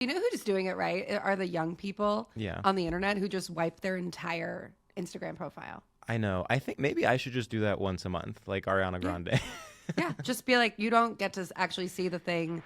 You know who's doing it right? Are the young people Yeah. on the internet who just wipe their entire Instagram profile. I know. I think maybe I should just do that once a month, like Ariana Grande. Yeah, just be like, you don't get to actually see the thing.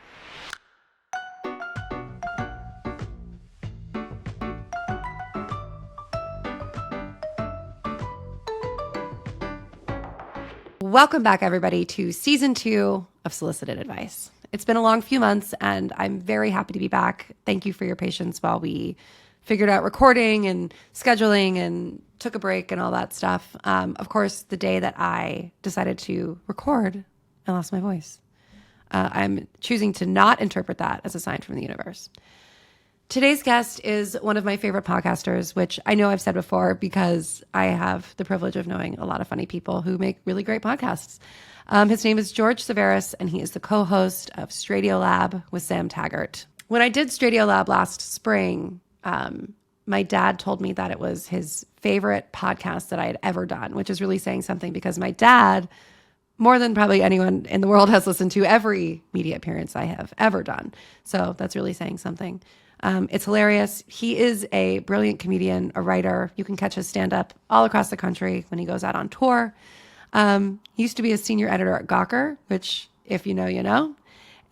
Welcome back, everybody, to season 2 of Solicited Advice. It's been a long few months, and I'm very happy to be back. Thank you for your patience while we figured out recording and scheduling and took a break and all that stuff. Of course, the day that I decided to record, I lost my voice. I'm choosing to not interpret that as a sign from the universe. Today's guest is one of my favorite podcasters, which I know I've said before because I have the privilege of knowing a lot of funny people who make really great podcasts. His name is George Civeris, and he is the co-host of Stradio Lab with Sam Taggart. When I did Stradio Lab last spring, my dad told me that it was his favorite podcast that I had ever done, which is really saying something because my dad, more than probably anyone in the world, has listened to every media appearance I have ever done. So that's really saying something. It's hilarious. He is a brilliant comedian, a writer. You can catch his stand-up all across the country when he goes out on tour. He used to be a senior editor at Gawker, which, if you know, you know.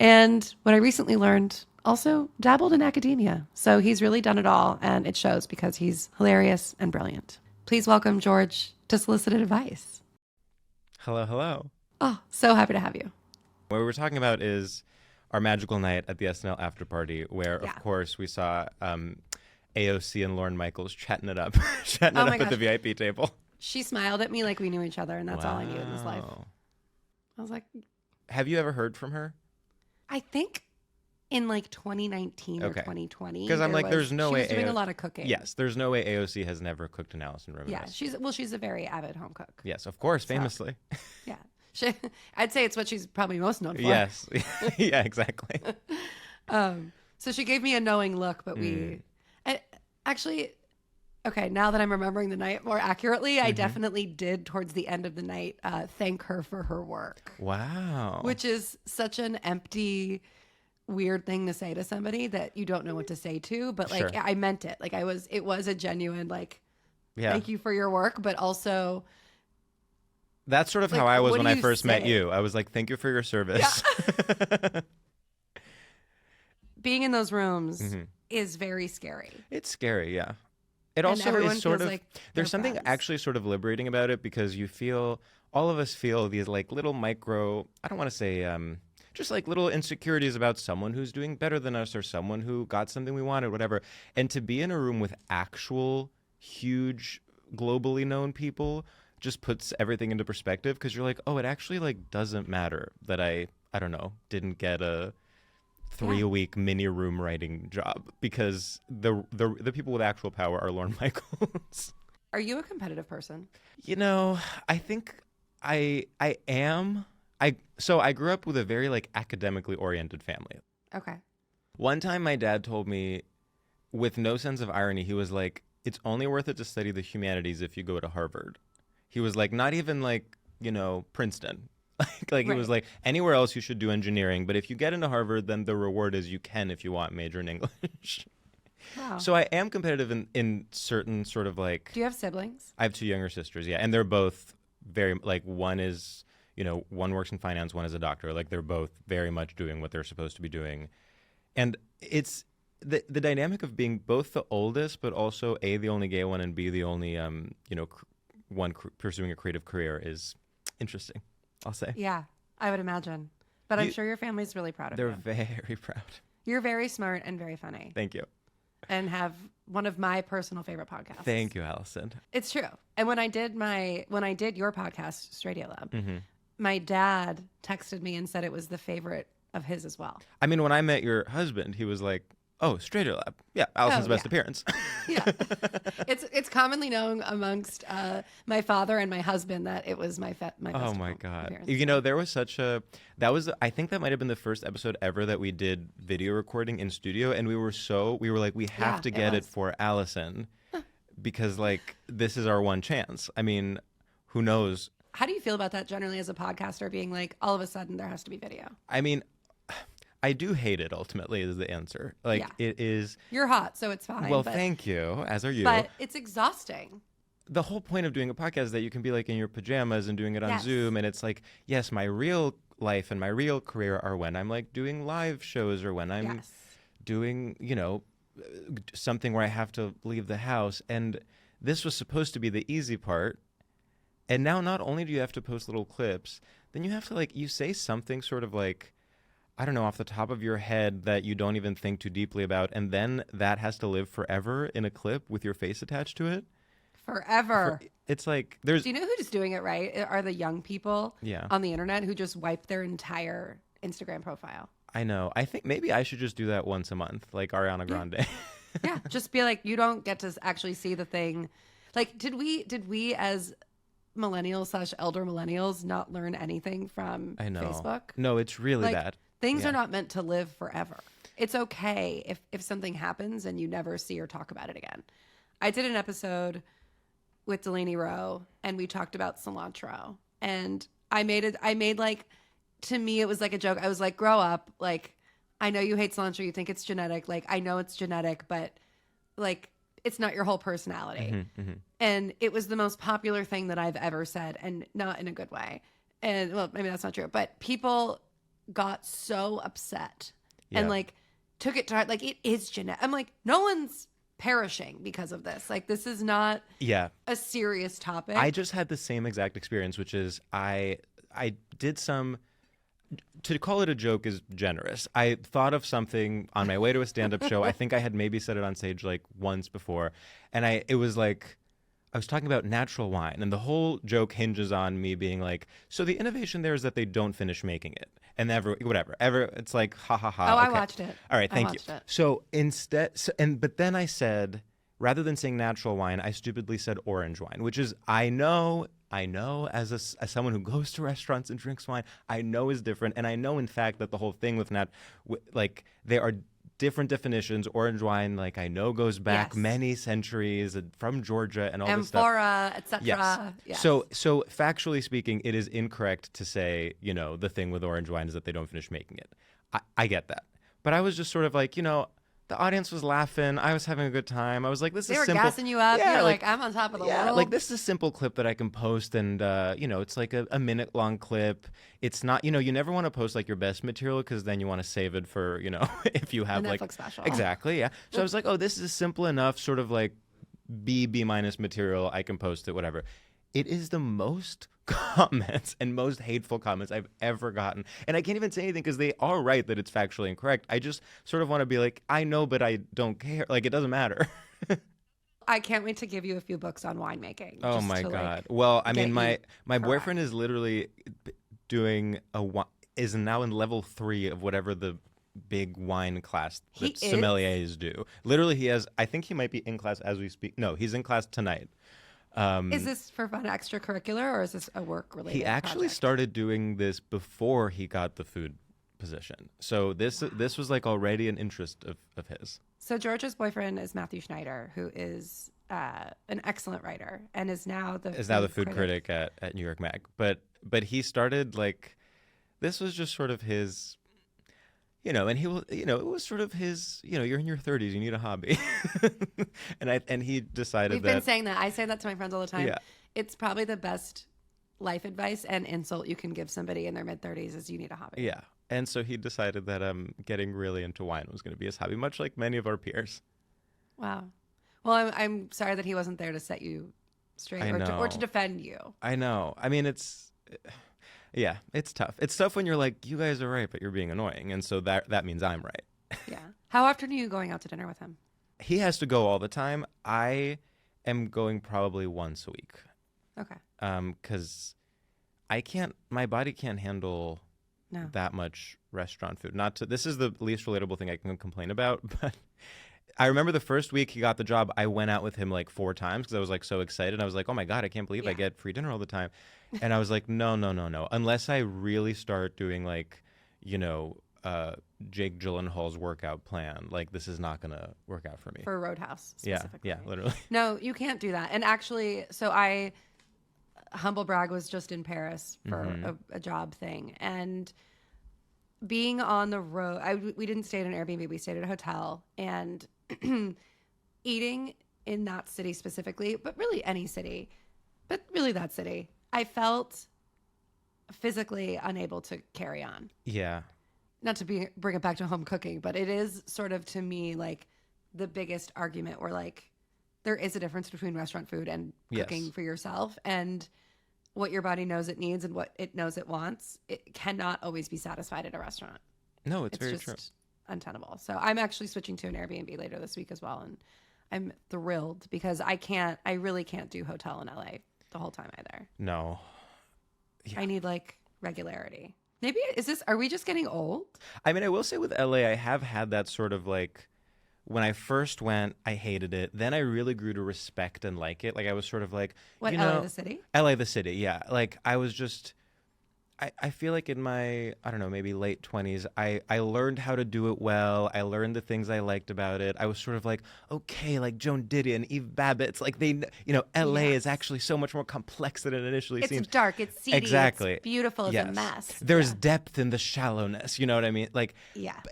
And what I recently learned, also dabbled in academia. So he's really done it all, and it shows because he's hilarious and brilliant. Please welcome George to Solicited Advice. Hello, hello. Oh, so happy to have you. What we were talking about is our magical night at the SNL after party, where, Yeah. of course, we saw AOC and Lorne Michaels chatting it up, at the VIP table. She smiled at me like we knew each other, and that's all I needed in this life. Wow. I was like, Have you ever heard from her? I think in like 2019 or Okay. 2020. Because I'm like, there's no way she was doing a lot of cooking. Yes, there's no way AOC has never cooked an Alison Room. Yeah, she's a very avid home cook. Yes, of course, So, famously. Yeah. I'd say it's what she's probably most known for. Yes. Yeah, exactly. So she gave me a knowing look, but actually, okay, now that I'm remembering the night more accurately, I definitely did towards the end of the night thank her for her work. Wow. Which is such an empty, weird thing to say to somebody that you don't know what to say to, but like, Sure. I meant it. Like it was a genuine, like, Yeah. thank you for your work, but also, That's sort of like, how I was what when do I you first met say? you. I was like, thank you for your service. being in those rooms is very scary. It's scary, yeah. It And also everyone is sort feels of, like they're there's something friends. actually sort of liberating about it because all of us feel these like little micro, I don't want to say, just like little insecurities about someone who's doing better than us or someone who got something we wanted, whatever. And to be in a room with actual huge globally known people just puts everything into perspective because you're like, oh, it actually like doesn't matter that I don't know, didn't get a 3-a-week mini room writing job because the people with actual power are Lorne Michaels. Are you a competitive person? You know, I think I am. So I grew up with a very like academically oriented family. Okay. One time my dad told me with no sense of irony, he was like, it's only worth it to study the humanities if you go to Harvard. He was like, not even like, Princeton. Like he was like, anywhere else you should do engineering, but if you get into Harvard, then the reward is you can if you want major in English. Wow. So I am competitive in certain sort of like. Do you have siblings? I have 2 younger sisters, yeah, and they're both very like one is one works in finance, one is a doctor. Like they're both very much doing what they're supposed to be doing, and it's the dynamic of being both the oldest, but also A, the only gay one, and B, the only one pursuing a creative career is interesting. I'll say. Yeah, I would imagine. But I'm sure your family's really proud of you. They're very proud. You're very smart and very funny. Thank you. And have one of my personal favorite podcasts. Thank you, Alison. It's true. And when I did your podcast, Stradio Lab, my dad texted me and said it was the favorite of his as well. I mean, when I met your husband, he was like, "Oh, Stradio Lab, yeah, Alison's best appearance." Yeah, it's commonly known amongst my father and my husband that it was my best. Oh my God! appearance. There was I think that might have been the first episode ever that we did video recording in studio, and we were like, we have to get it for Alison because like this is our one chance. I mean, who knows? How do you feel about that generally as a podcaster, being like, all of a sudden there has to be video? I mean, I do hate it, ultimately, is the answer. Like, Yeah. it is. You're hot, so it's fine. Well, but, thank you, as are you. But it's exhausting. The whole point of doing a podcast is that you can be like in your pajamas and doing it on Yes. Zoom. And it's like, yes, my real life and my real career are when I'm like doing live shows or when I'm Yes. doing, something where I have to leave the house. And this was supposed to be the easy part. And now not only do you have to post little clips, then you have to you say something sort of like, I don't know, off the top of your head that you don't even think too deeply about. And then that has to live forever in a clip with your face attached to it. Forever. It's like there's. Do you know who's doing it right? Are the young people Yeah. on the internet who just wipe their entire Instagram profile. I know. I think maybe I should just do that once a month, like Ariana Grande. Yeah, just be like, you don't get to actually see the thing. Like, did we as millennials / elder millennials not learn anything from I know. Facebook? No, it's really that. Things Yeah. are not meant to live forever. It's okay if something happens and you never see or talk about it again. I did an episode with Delaney Rowe and we talked about cilantro. And I made like, to me, it was like a joke. I was like, grow up. Like, I know you hate cilantro. You think it's genetic. Like, I know it's genetic, but like, it's not your whole personality. And it was the most popular thing that I've ever said, and not in a good way. And well, maybe that's not true, but people got so upset and Yeah. like took it to heart. Like, it is genetic. I'm like, no one's perishing because of this. Like, this is not Yeah. a serious topic. I just had the same exact experience, which is I did some. To call it a joke is generous. I thought of something on my way to a stand-up show. I think I had maybe said it on stage like once before, and it was like I was talking about natural wine, and the whole joke hinges on me being like, so the innovation there is that they don't finish making it, and it's like ha ha ha. Oh, I okay. watched it. All right, I thank you. watched it. So but then I said, rather than saying natural wine, I stupidly said orange wine, which is I know as someone who goes to restaurants and drinks wine, I know is different, and I know in fact that the whole thing with there are different definitions. Orange wine, like I know, goes back Yes. many centuries from Georgia and all this stuff. Amphora, etc. Yes. So factually speaking, it is incorrect to say, the thing with orange wine is that they don't finish making it. I get that. But I was just sort of like, the audience was laughing. I was having a good time. I was like, this They is were simple. gassing you up. Yeah, You're like, I'm on top of the world. like this is a simple clip that I can post, and it's like a minute-long clip. It's not, you never want to post like your best material because then you want to save it for, if you have The like Netflix special. Exactly, yeah. So I was like, oh, this is simple enough, sort of like B minus material. I can post it, whatever. It is the most comments and most hateful comments I've ever gotten. And I can't even say anything because they are right that it's factually incorrect. I just sort of want to be like, I know, but I don't care. Like, it doesn't matter. I can't wait to give you a few books on winemaking. Oh, just my to, God. like, Well, I get mean, my correct. boyfriend is literally doing is now in level 3 of whatever the big wine class He that is? sommeliers do. Literally, I think he might be in class as we speak. No, he's in class tonight. Is this for fun extracurricular or is this a work related? He actually started doing this before he got the food position. So this was like already an interest of his. So George's boyfriend is Matthew Schneider, who is an excellent writer and is now the food critic at New York Mag. But he started like, this was just sort of his, and he will, it was sort of his, you're in your 30s, you need a hobby. and he decided We've that. been saying that. I say that to my friends all the time. Yeah. It's probably the best life advice and insult you can give somebody in their mid 30s is you need a hobby. Yeah. And so he decided that getting really into wine was going to be his hobby, much like many of our peers. Wow. Well, I'm sorry that he wasn't there to set you straight or to defend you. I know. I mean, it's tough. It's tough when you're like, you guys are right, but you're being annoying. And so that means I'm right. Yeah. How often are you going out to dinner with him? He has to go all the time. I am going probably once a week. Okay. Because my body can't handle that much restaurant food. This is the least relatable thing I can complain about, but I remember the first week he got the job, I went out with him like 4 times because I was like so excited. I was like, oh my God, I can't believe I get free dinner all the time. And I was like, no. Unless I really start doing like, Jake Gyllenhaal's workout plan, like this is not going to work out for me. For Roadhouse specifically. Yeah, literally. No, you can't do that. And actually, so humble brag, was just in Paris for a job thing. And being on the road, we didn't stay at an Airbnb, we stayed at a hotel, and eating in that city specifically, but really any city, but really that city, I felt physically unable to carry on. Yeah. Not to bring it back to home cooking, but it is sort of, to me, like the biggest argument where like there is a difference between restaurant food and cooking for yourself, and what your body knows it needs and what it knows it wants. It cannot always be satisfied at a restaurant. No, it's very just true. Untenable. So I'm actually switching to an Airbnb later this week as well, and I'm thrilled because I really can't do hotel in LA the whole time either. No. Yeah. I need like regularity. Maybe are we just getting old? I mean, I will say with LA, I have had that sort of like, when I first went, I hated it. Then I really grew to respect and like it. Like I was sort of like, what, LA the city? LA the city, yeah. Like I was just, I feel like in my, I don't know, maybe late 20s, I learned how to do it well. I learned the things I liked about it. I was sort of like, okay, like Joan Didion and Eve Babbitt's, like they, LA is actually so much more complex than it initially seems. It's dark, it's seedy, exactly. It's beautiful, it's a mess. There's depth in the shallowness, you know what I mean? Like,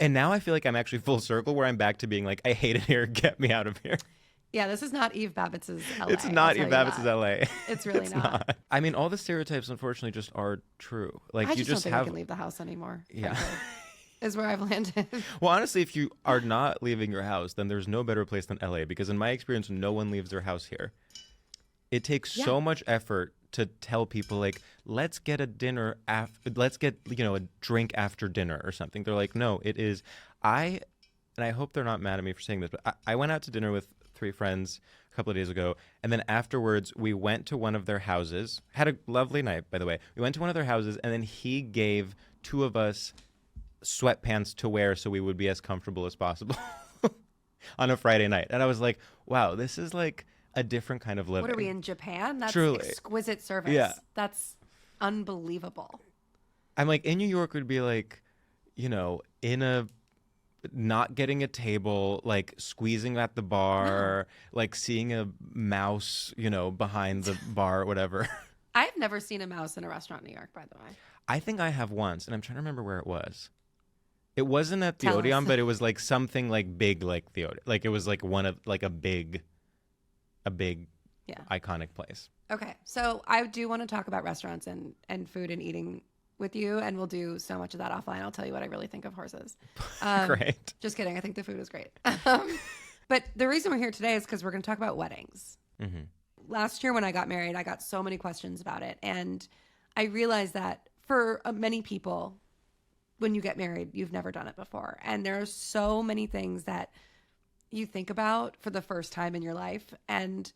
and now I feel like I'm actually full circle where I'm back to being like, I hate it here, get me out of here. Yeah, this is not Eve Babbitt's LA. It's not Eve Babbitt's LA. It's really not. I mean, all the stereotypes, unfortunately, just are true. Like I you just don't think I can leave the house anymore. Yeah, is where I've landed. Well, honestly, if you are not leaving your house, then there's no better place than LA. Because in my experience, no one leaves their house here. It takes so much effort to tell people like, let's get a dinner let's get a drink after dinner or something. They're like, no, it is. And I hope they're not mad at me for saying this, but I went out to dinner with 3 friends a couple of days ago, and then afterwards we went to one of their houses. Had a lovely night, by the way. We went to one of their houses, and then he gave 2 of us sweatpants to wear so we would be as comfortable as possible on a Friday night. And I was like, wow, this is like a different kind of living. What are we, in Japan? That's truly exquisite service. Yeah. That's unbelievable. I'm like, in New York would be like, in a not getting a table, like squeezing at the bar, like seeing a mouse, behind the bar or whatever. I've never seen a mouse in a restaurant in New York, by the way. I think I have once, and I'm trying to remember where it was. It wasn't at the Odeon, but it was like something like big, like the Odeon. Like it was like one of like a big iconic place. Okay. So I do want to talk about restaurants and food and eating with you, and we'll do so much of that offline. I'll tell you what I really think of horses. Great. Just kidding. I think the food is great. But the reason we're here today is because we're going to talk about weddings. Mm-hmm. Last year when I got married, I got so many questions about it. And I realized that for many people, when you get married, you've never done it before. And there are so many things that you think about for the first time in your life. And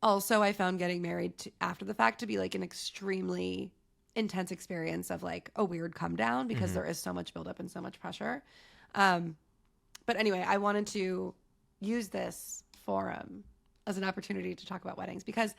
also I found getting married after the fact to be like an extremely intense experience of like a weird come down because there is so much buildup and so much pressure. But anyway, I wanted to use this forum as an opportunity to talk about weddings because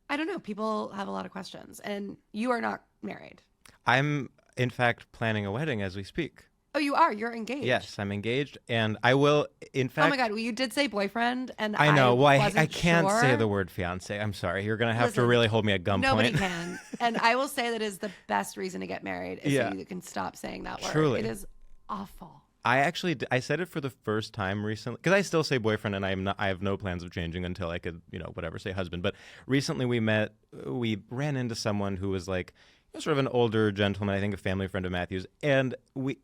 I don't know, people have a lot of questions, and you are not married. I'm in fact planning a wedding as we speak. Oh, you are? You're engaged? Yes, I'm engaged, and I will, in fact... Oh my God, well, you did say boyfriend, and I know. Well, I can't sure. say the word fiancé. I'm sorry. You're going to have to really hold me at gunpoint. Nobody can. And I will say that is the best reason to get married, is so you can stop saying that word. Truly. It is awful. I said it for the first time recently, because I still say boyfriend, and I have no plans of changing until I could, say husband. But recently we ran into someone who was like, sort of an older gentleman, I think a family friend of Matthew's, and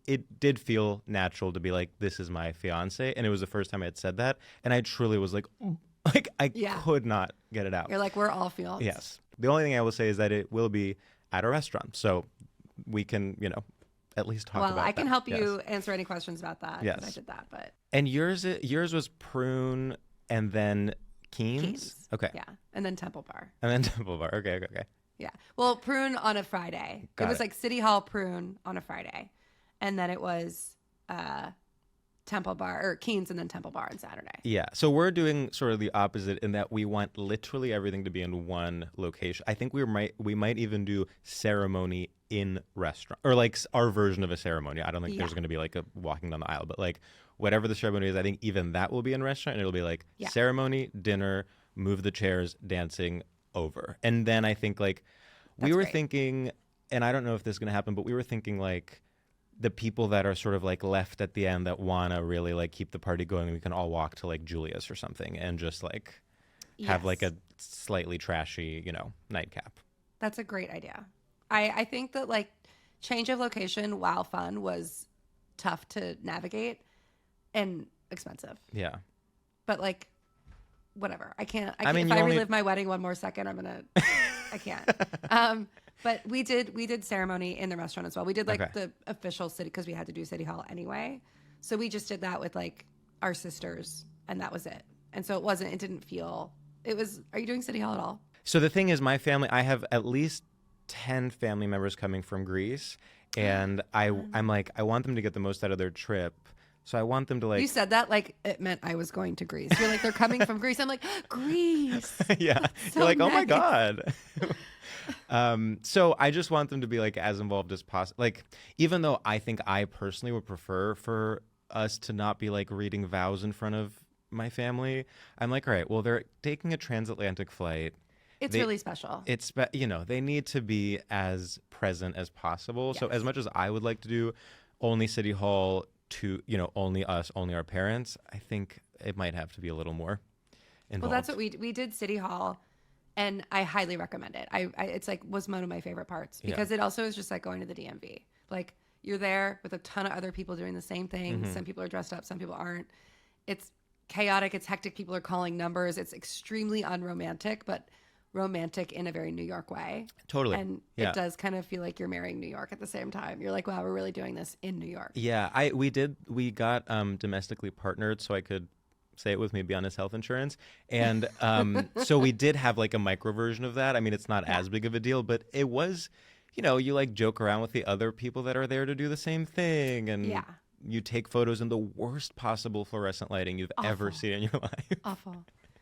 it did feel natural to be like, this is my fiance, and it was the first time I had said that, and I truly was like I could not get it out. You're like, we're all fiancés. Yes. The only thing I will say is that it will be at a restaurant, so we can, at least talk about that. Well, I can help you answer any questions about that. Yes. I did that, but... And yours was Prune and then Keen's? Okay. Yeah, and then Temple Bar. Okay. Yeah. Well, Prune on a Friday. Got it was it. like City Hall Prune on a Friday. And then it was Temple Bar, or Keen's and then Temple Bar on Saturday. Yeah. So we're doing sort of the opposite in that we want literally everything to be in one location. I think we might even do ceremony in restaurant, or like our version of a ceremony. I don't think there's going to be like a walking down the aisle, but like whatever the ceremony is, I think even that will be in restaurant, and it'll be like ceremony, dinner, move the chairs, dancing, over. And then I think like we were thinking, and I don't know if this is going to happen, but we were thinking like the people that are sort of like left at the end that want to really like keep the party going, we can all walk to like Julia's or something and just like have like Yes. a slightly trashy, nightcap. That's a great idea. I think that like change of location while fun was tough to navigate and expensive. Yeah. But like whatever. I can't I mean, if you I only- relive my wedding one more second, I can't. But we did ceremony in the restaurant as well. We did like Okay. the official city because we had to do City Hall anyway. So we just did that with like our sisters and that was it. And so it didn't feel, are you doing City Hall at all? So the thing is, my family, I have at least 10 family members coming from Greece, and I'm like, I want them to get the most out of their trip. So I want them to like. You said that like it meant I was going to Greece. You're like, they're coming from Greece. I'm like, Greece. Yeah. So You're like, oh my nice. God. So I just want them to be like as involved as possible. Like, even though I think I personally would prefer for us to not be like reading vows in front of my family, I'm like, all right, well, they're taking a transatlantic flight. It's really special. They need to be as present as possible. So Yes. as much as I would like to do only City Hall to, only us, only our parents, I think it might have to be a little more involved. Well, that's what we did City Hall, and I highly recommend it. It's like was one of my favorite parts because it also is just like going to the DMV. Like you're there with a ton of other people doing the same thing. Some people are dressed up, some people aren't. It's chaotic, it's hectic. People are calling numbers. It's extremely unromantic, but romantic in a very New York way. Totally. And Yeah. it does kind of feel like you're marrying New York at the same time. You're like, wow, we're really doing this in New York. Yeah, we got domestically partnered so I could say it with me, be on his health insurance. And so we did have like a micro version of that. I mean, it's not as big of a deal, but it was, you like joke around with the other people that are there to do the same thing. And Yeah. you take photos in the worst possible fluorescent lighting you've ever Awful. seen in your life. Awful.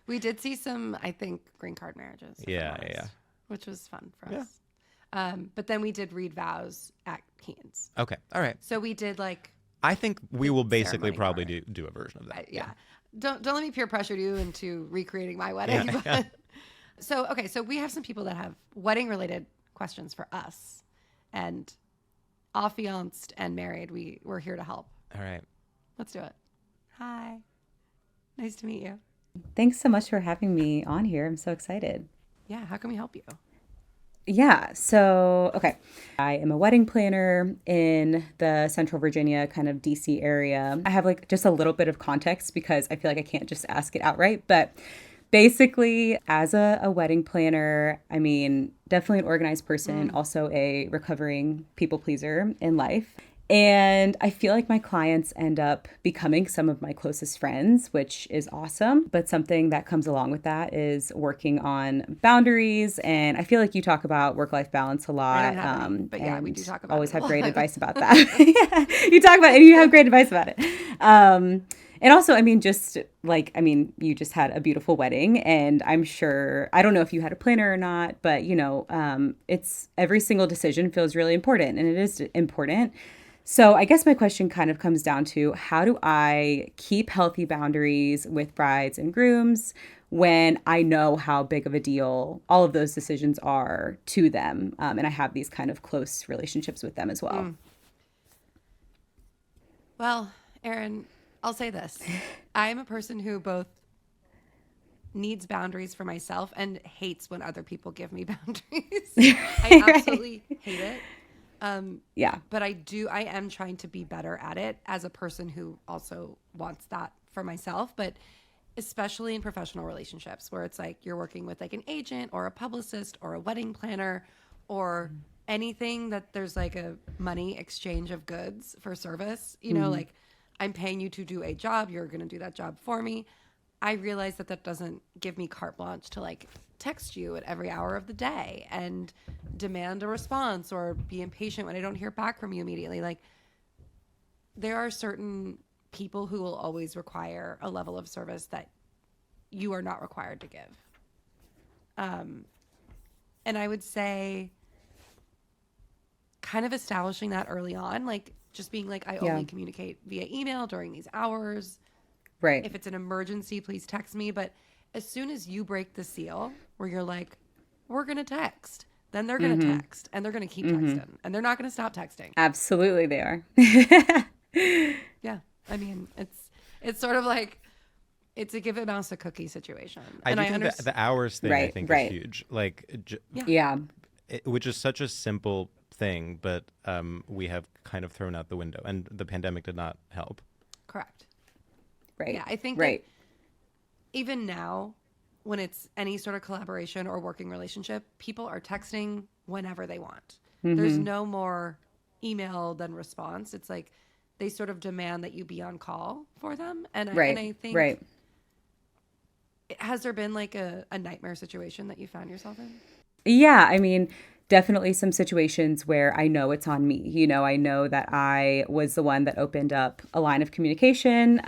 We did see some, I think, green card marriages. if I'm Yeah, honest, yeah. Which was fun for Yeah. us. But then we did read vows at Keen's. Okay, all right. So we did like, I think we will basically ceremony probably part. do a version of that. yeah. Don't let me peer pressure you into recreating my wedding. Yeah, But So we have some people that have wedding related questions for us, and affianced and married. We're here to help. All right. Let's do it. Hi. Nice to meet you. Thanks so much for having me on here. I'm so excited. Yeah. How can we help you? Yeah. So, okay. I am a wedding planner in the Central Virginia, kind of DC area. I have like just a little bit of context because I feel like I can't just ask it outright. But basically, as a wedding planner, I mean, definitely an organized person, also a recovering people pleaser in life. And I feel like my clients end up becoming some of my closest friends, which is awesome. But something that comes along with that is working on boundaries. And I feel like you talk about work-life balance a lot. I don't have any, but yeah, we and do talk about always it a have lot. great advice about that. Yeah, you talk about it and you have great advice about it. And also, I mean, you just had a beautiful wedding, and I'm sure, I don't know if you had a planner or not, but it's every single decision feels really important, and it is important. So I guess my question kind of comes down to, how do I keep healthy boundaries with brides and grooms when I know how big of a deal all of those decisions are to them, and I have these kind of close relationships with them as well? Well, Erin, I'll say this. I am a person who both needs boundaries for myself and hates when other people give me boundaries. I absolutely hate it. Yeah. But I am trying to be better at it as a person who also wants that for myself, but especially in professional relationships where it's like you're working with like an agent or a publicist or a wedding planner or anything that there's like a money exchange of goods for service, like I'm paying you to do a job, you're going to do that job for me. I realize that doesn't give me carte blanche to like text you at every hour of the day and demand a response or be impatient when I don't hear back from you immediately. Like there are certain people who will always require a level of service that you are not required to give. And I would say kind of establishing that early on, like just being like, I only communicate via email during these hours. Right. If it's an emergency, please text me. But as soon as you break the seal where you're like, we're going to text, then they're going to text, and they're going to keep texting, and they're not going to stop texting. Absolutely they are. Yeah. I mean, it's sort of like, it's a give a mouse a cookie situation. I do think the hours thing, I think, is huge. Like, which is such a simple thing, but we have kind of thrown out the window, and the pandemic did not help. Correct. Right. Yeah, I think that even now, when it's any sort of collaboration or working relationship, people are texting whenever they want. There's no more email than response. It's like they sort of demand that you be on call for them. And I think, has there been like a nightmare situation that you found yourself in? Yeah, I mean, definitely some situations where I know it's on me. You know, I know that I was the one that opened up a line of communication,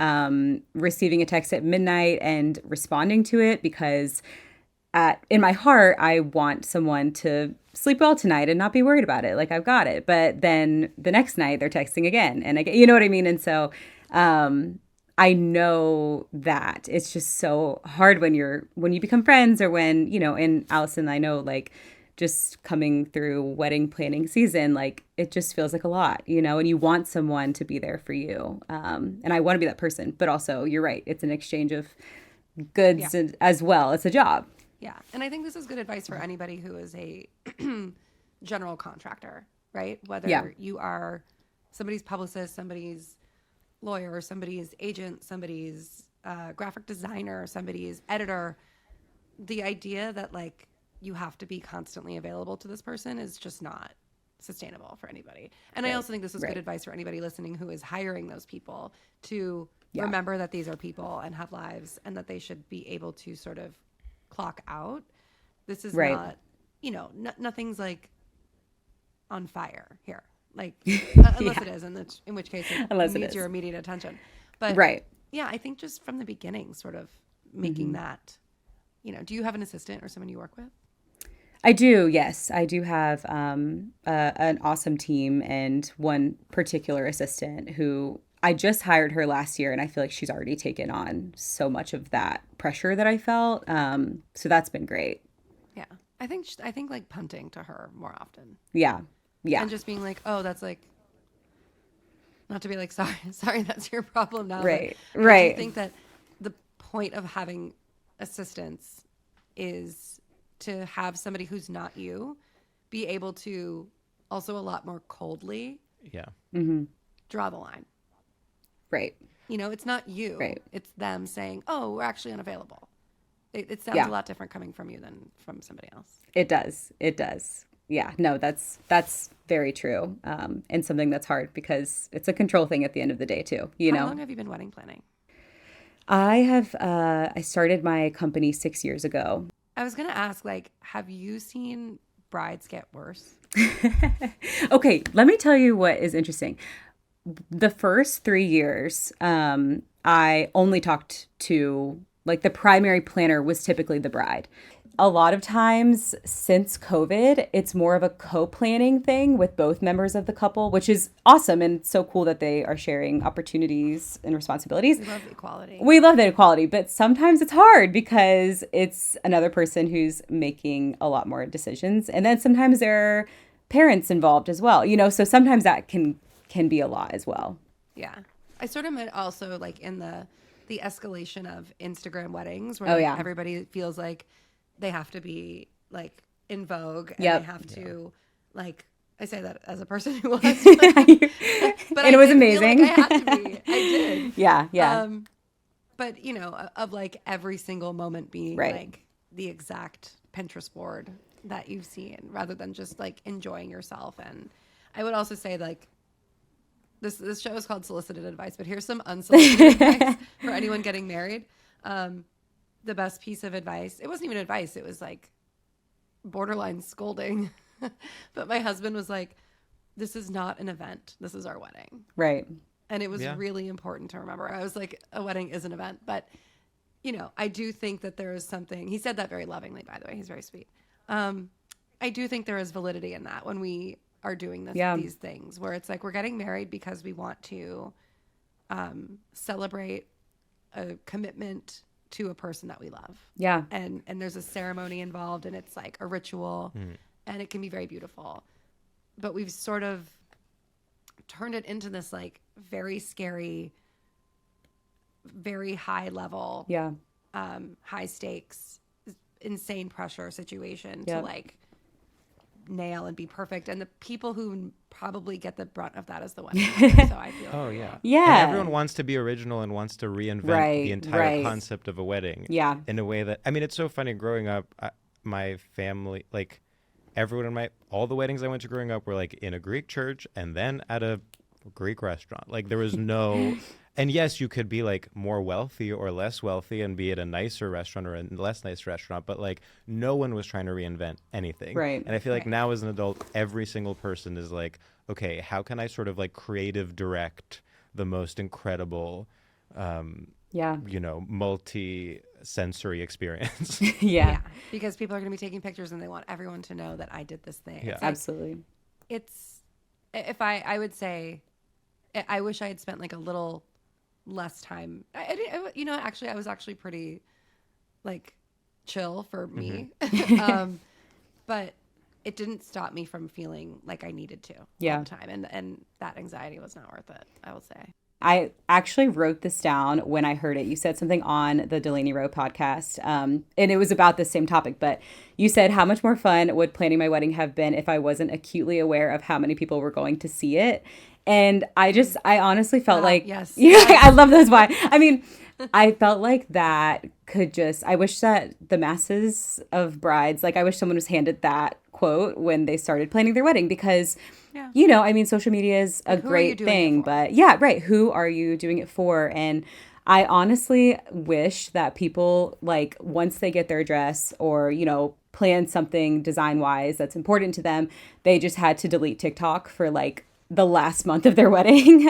receiving a text at midnight and responding to it because in my heart, I want someone to sleep well tonight and not be worried about it. Like, I've got it. But then the next night they're texting again. And you know what I mean? And so I know that it's just so hard when you become friends, or when, you know, and Alison, I know, like, just coming through wedding planning season, like, it just feels like a lot, you know, and you want someone to be there for you. And I want to be that person, but also you're right. It's an exchange of goods as well. It's a job. Yeah. And I think this is good advice for anybody who is a general contractor, right? Whether you are somebody's publicist, somebody's lawyer, somebody's agent, somebody's graphic designer, somebody's editor, the idea that, like, you have to be constantly available to this person is just not sustainable for anybody. And I also think this is good advice for anybody listening who is hiring those people to remember that these are people and have lives, and that they should be able to sort of clock out. This is not, you know, nothing's like on fire here. Like, unless it is, in which case it needs your immediate attention. But yeah, I think just from the beginning, sort of making that, you know, do you have an assistant or someone you work with? I do, yes. I do have an awesome team, and one particular assistant who I just hired her last year, and I feel like she's already taken on so much of that pressure that I felt. So that's been great. Yeah. I think like punting to her more often. Yeah. Yeah. And just being like, oh, that's like, not to be like, sorry, that's your problem now. Right. But right. I think that the point of having assistants is to have somebody who's not you be able to also a lot more coldly draw the line. Right. You know, it's not you. Right. It's them saying, oh, we're actually unavailable. It sounds a lot different coming from you than from somebody else. It does. It does. Yeah, no, that's very true. And something that's hard because it's a control thing at the end of the day too. How long have you been wedding planning? I started my company 6 years ago. I was going to ask, like, have you seen brides get worse? Okay, let me tell you what is interesting. The first 3 years, I only talked to, like, the primary planner was typically the bride. A lot of times since COVID, it's more of a co-planning thing with both members of the couple, which is awesome and so cool that they are sharing opportunities and responsibilities. We love equality. We love that equality, but sometimes it's hard because it's another person who's making a lot more decisions. And then sometimes there are parents involved as well, you know, so sometimes that can be a lot as well. Yeah. I sort of meant also like in the escalation of Instagram weddings where everybody feels like they have to be like in vogue and they have to like, I say that as a person who was, but and it was amazing. Like I had to be. I did. Yeah. But you know, of like every single moment being like the exact Pinterest board that you've seen rather than just like enjoying yourself. And I would also say like, this show is called Solicited Advice, but here's some unsolicited advice for anyone getting married. The best piece of advice, it wasn't even advice, it was like borderline scolding. But my husband was like, this is not an event, this is our wedding. Right. And it was really important to remember. I was like, a wedding is an event. But, you know, I do think that there is something, he said that very lovingly, by the way, he's very sweet. I do think there is validity in that when we are doing these things where it's like we're getting married because we want to celebrate a commitment to a person that we love. Yeah. And there's a ceremony involved and it's like a ritual. and it can be very beautiful. But we've sort of turned it into this like very scary, very high level, high stakes, insane pressure situation to like nail and be perfect. And the people who probably get the brunt of that is the wedding planner. So I feel Yeah. And everyone wants to be original and wants to reinvent the entire concept of a wedding in a way that, I mean, it's so funny growing up, my family, like everyone all the weddings I went to growing up were like in a Greek church and then at a Greek restaurant. Like there was no, and yes, you could be like more wealthy or less wealthy and be at a nicer restaurant or a less nice restaurant, but like no one was trying to reinvent anything. Right. And I feel like now as an adult, every single person is like, okay, how can I sort of like creative direct the most incredible, multi-sensory experience? Yeah. Because people are going to be taking pictures and they want everyone to know that I did this thing. Yeah. It's like, Absolutely. It's, if I would say, I wish I had spent like a little less time. Actually, I was actually pretty like chill for me. But it didn't stop me from feeling like I needed to all the time. And that anxiety was not worth it, I will say. I actually wrote this down when I heard it. You said something on the Delaney Rowe podcast, and it was about the same topic. But you said, how much more fun would planning my wedding have been if I wasn't acutely aware of how many people were going to see it? And I honestly felt like, yes. I love those. Why? I mean, I felt like that I wish that the masses of brides, like I wish someone was handed that quote when they started planning their wedding, because social media is a great thing, but who are you doing it for? And I honestly wish that people, like, once they get their dress or, plan something design wise that's important to them, they just had to delete TikTok for like the last month of their wedding,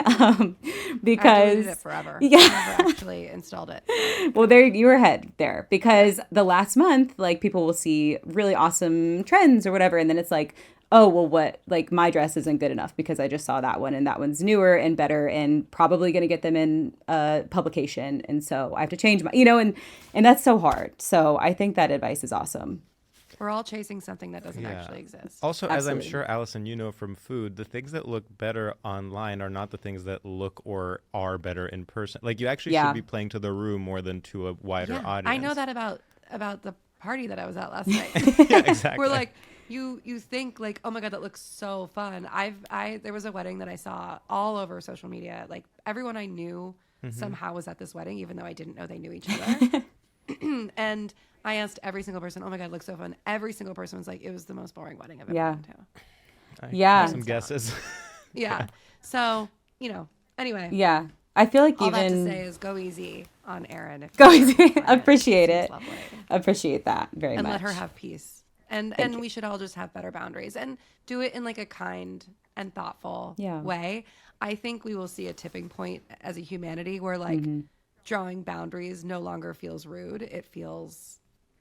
because I deleted it forever. I never actually installed it. Well, there you were ahead there, because the last month, like, people will see really awesome trends or whatever, and then it's like, oh, well, what, like, my dress isn't good enough because I just saw that one and that one's newer and better and probably going to get them in a publication, and so I have to change my, and that's so hard. So I think that advice is awesome. We're all chasing something that doesn't actually exist. Also, as I'm sure, Alison, you know from food, the things that look better online are not the things that look or are better in person. Like, you actually should be playing to the room more than to a wider audience. I know that about the party that I was at last night. Yeah, exactly. We're like, you think like, oh my God, that looks so fun. There was a wedding that I saw all over social media. Like, everyone I knew somehow was at this wedding, even though I didn't know they knew each other. And I asked every single person, oh my God, it looks so fun. Every single person was like, it was the most boring wedding I've ever been to. I have some guesses. Yeah. So, anyway. Yeah. I feel like all that to say is go easy on Erin. Go easy. Appreciate it. Lovely. Appreciate that very much. And let her have peace. And we should all just have better boundaries and do it in like a kind and thoughtful way. I think we will see a tipping point as a humanity where like drawing boundaries no longer feels rude. It feels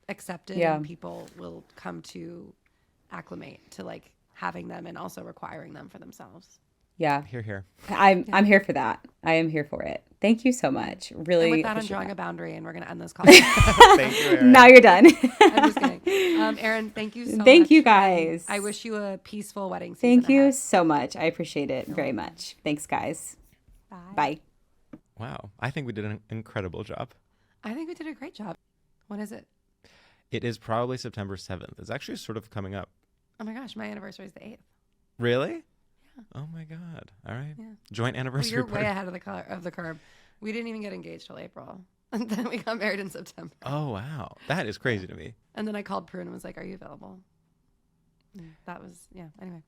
accepted, and people will come to acclimate to like having them and also requiring them for themselves. Yeah. Here. I'm here for that. I am here for it. Thank you so much. Really. And with that, I'm drawing a boundary, and we're going to end this call. Thank you, Erin. Now you're done. I'm just kidding. Erin, thank you so much. Thank you, guys. I wish you a peaceful wedding season. Thank you ahead. so much. I appreciate it very much. Thanks, guys. Bye. Wow. I think we did an incredible job. I think we did a great job. When is it? It is probably September 7th. It's actually sort of coming up. Oh my gosh, my anniversary is the 8th. Really? Yeah. Oh my God. All right. Yeah. Joint anniversary You're party. way ahead of the curve. We didn't even get engaged till April. And then we got married in September. Oh, wow. That is crazy to me. And then I called Prue and was like, are you available? And that was, anyway.